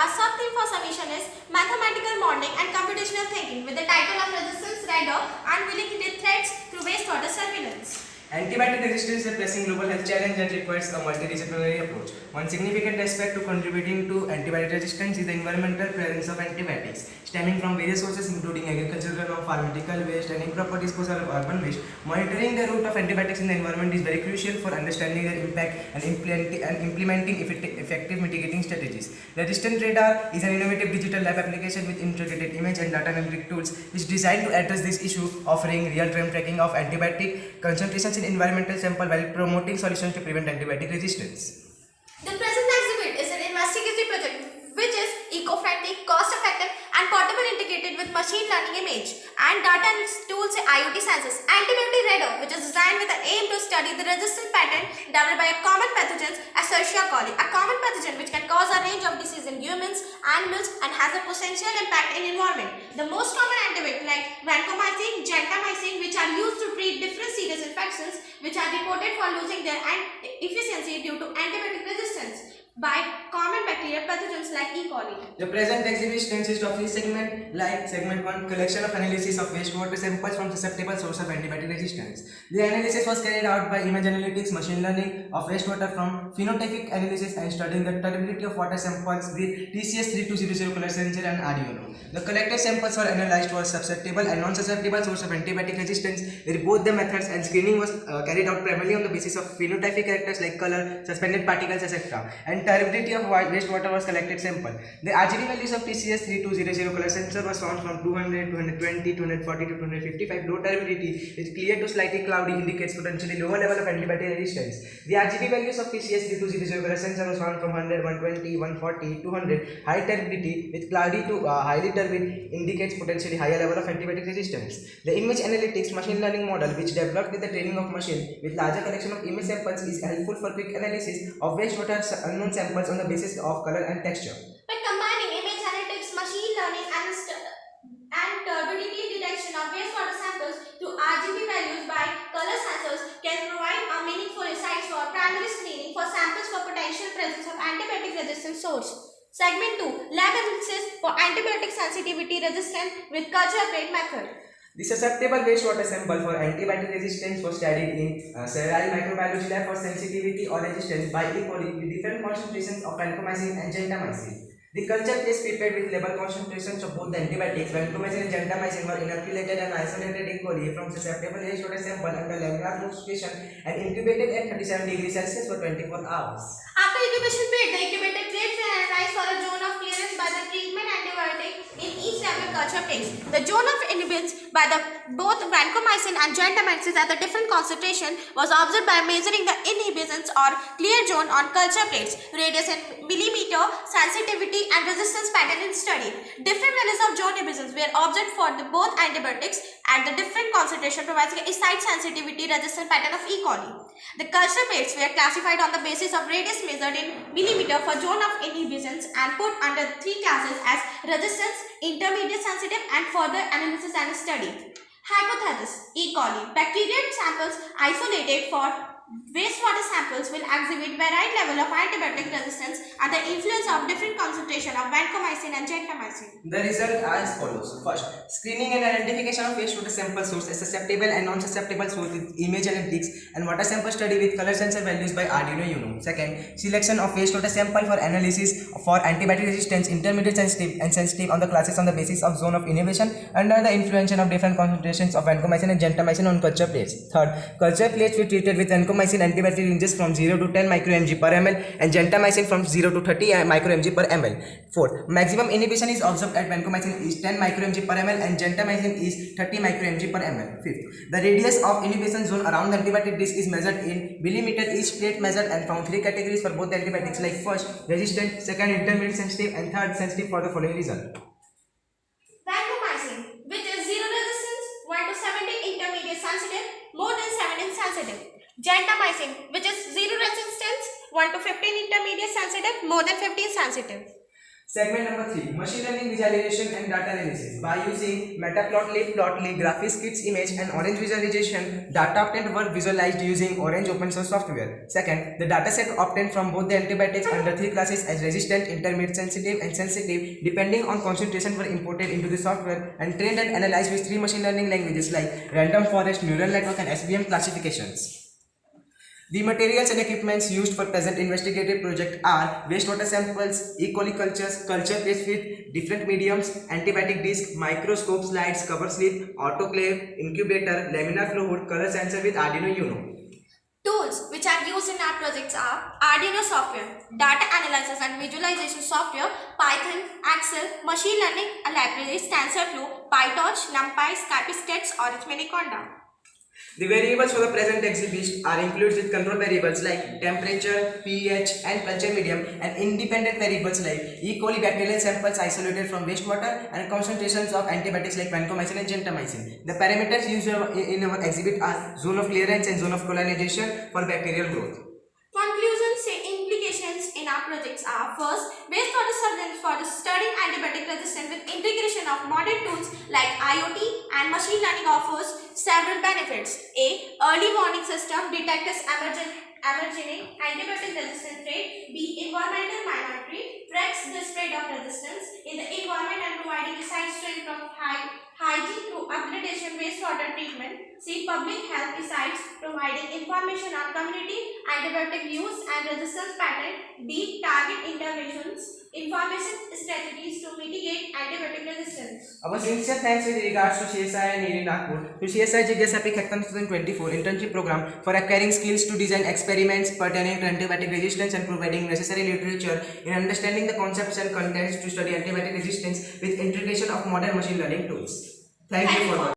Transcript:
Our sub-theme for submission is Mathematical Modeling and Computational Thinking with the title of Resistance Radar Unwilling Hidden Threats Through Wastewater Surveillance. Antibiotic resistance is a pressing global health challenge that requires a multidisciplinary approach. One significant aspect to contributing to antibiotic resistance is the environmental presence of antibiotics, stemming from various sources including agricultural or pharmaceutical waste and improper disposal of urban waste. Monitoring the route of antibiotics in the environment is very crucial for understanding their impact and implementing effective mitigating strategies. Resistant Radar is an innovative digital lab application with integrated image and data analytic tools which is designed to address this issue, offering real-time tracking of antibiotic concentrations in environmental sample while promoting solutions to prevent antibiotic resistance. The present exhibit is an investigative project which is eco-friendly, cost-effective and portable, integrated with machine learning image and data analytics tools and IoT sensors. Antibiotic Radar, which is designed with the aim to study the resistant pattern developed by a common pathogen, Escherichia coli, a common pathogen which can cause a range of diseases in humans, animals and has a potential impact in environment. The most common antibiotics like vancomycin, gentamicin, which are used to treat different serious infections which are reported for losing their efficiency due to antibiotic resistance by common bacterial pathogens like E. coli. The present exhibition consists of three segments, like segment 1, collection of analysis of wastewater samples from susceptible source of antibiotic resistance. The analysis was carried out by image analytics, machine learning of wastewater from phenotypic analysis and studying the turbidity of water samples with TCS3200 color sensor and Arduino. The collected samples were analyzed for susceptible and non-susceptible source of antibiotic resistance, where both the methods and screening was carried out primarily on the basis of phenotypic characters like color, suspended particles, etc. and turbidity of wastewater was collected sample. The RGB values of TCS3200 color sensor was found from 200, 220, 240 to 255. Low turbidity with clear to slightly cloudy indicates potentially lower level of antibiotic resistance. The RGB values of TCS3200 color sensor was found from 100, 120, 140, 200. High turbidity with cloudy to highly turbid indicates potentially higher level of antibiotic resistance. The image analytics machine learning model, which developed with the training of machine with larger collection of image samples, is helpful for quick analysis of wastewater unknown samples on the basis of color and texture. By combining image analytics, machine learning and turbidity detection of wastewater samples to RGB values by color sensors can provide a meaningful insights for primary screening for samples for potential presence of antibiotic resistant source. Segment 2, lab analysis for antibiotic sensitivity resistance with culture plate method. The susceptible wastewater sample for antibiotic resistance was studied in sterile microbiology lab for sensitivity or resistance by E. coli with different concentrations of vancomycin and gentamicin. The culture plates prepared with label concentrations of both the antibiotics, vancomycin and gentamicin, were inoculated and isolated E. coli from susceptible wastewater sample under laminar flow situation and incubated at 37 degrees Celsius for 24 hours. After incubation period, the incubated plates were analyzed for a zone of clearance by the treatment antibiotic in each separate culture plates. The zone of inhibitions by the both vancomycin and gentamicin at the different concentration was observed by measuring the inhibitions or clear zone on culture plates, radius in millimeter, sensitivity and resistance pattern in study. Different values of zone inhibitions were observed for the both antibiotics at the different concentration, providing a site sensitivity resistance pattern of E. coli. The culture plates were classified on the basis of radius measured in millimeter for zone of inhibitions and put under three classes as resistance, intermediate sensitive and further analysis and study. Hypothesis: E. coli. Bacterial samples isolated for wastewater samples will exhibit varied level of antibiotic resistance and the influence of different concentration of vancomycin and gentamicin. The result are as follows. First, screening and identification of wastewater sample source as susceptible and non-susceptible source with image analytics and water sample study with color sensor values by Arduino Uno. Second, selection of wastewater sample for analysis for antibiotic resistance, intermediate sensitive and sensitive on the classes on the basis of zone of inhibition under the influence of different concentrations of vancomycin and gentamicin on culture plates. Third, culture plates were treated with vancomycin antibiotic ranges from 0 to 10 micromg per ml and gentamicin from 0 to 30 micromg per ml. Fourth, maximum inhibition is observed at vancomycin is 10 micromg per ml and gentamicin is 30 micromg per ml. Fifth, the radius of inhibition zone around the antibiotic disc is measured in millimeter, each plate measured and found three categories for both the antibiotics like first, resistant, second, intermediate sensitive and third, sensitive for the following result. Vancomycin, which is 0 resistance, 1 to 70 intermediate sensitive, more than 17 sensitive. Gentamicin, which is 0 resistance, 1 to 15 intermediate sensitive, more than 15 sensitive. Segment number 3, machine learning visualization and data analysis. By using Matplotlib, Plotly, GraphicsKits image and Orange visualization, data obtained were visualized using Orange open source software. Second, the dataset obtained from both the antibiotics under 3 classes as resistant, intermediate, sensitive and sensitive depending on concentration were imported into the software and trained and analyzed with 3 machine learning languages like random forest, neural network and SVM classifications. The materials and equipments used for present investigative project are wastewater samples, E. coli cultures, culture plates with different mediums, antibiotic disc, microscope slides, cover slip, autoclave, incubator, laminar flow hood, color sensor with Arduino Uno. Tools which are used in our projects are Arduino software, data analysis and visualization software, Python, Excel, machine learning libraries, TensorFlow, PyTorch, NumPy, Scikit-Learn, Arithmetic Conda. The variables for the present exhibit are included with control variables like temperature, pH and culture medium and independent variables like E. coli bacterial samples isolated from wastewater and concentrations of antibiotics like vancomycin and gentamicin. The parameters used in our exhibit are zone of clearance and zone of colonization for bacterial growth. Conclusions and implications in our projects are: first, wastewater surveillance for the studying antibiotic resistance with integration of modern tools like IoT and machine learning offers several benefits. A. Early warning system detects emerging antibiotic resistant trait. B. Environmental monitoring tracks the spread of resistance in the environment and providing a side strength of hygiene through upgradation wastewater treatment. C. Public health besides providing information on community antibiotic use and resistance pattern. D. Target interventions, information strategies to mitigate antibiotic resistance. Our sincere thanks with regards to CSI and ED Nagpur to CSI GSAP Hackathon 2024 internship program for acquiring skills to design experiments pertaining to antibiotic resistance and providing necessary literature in understanding the concepts and contents to study antibiotic resistance with integration of modern machine learning tools. Thank you for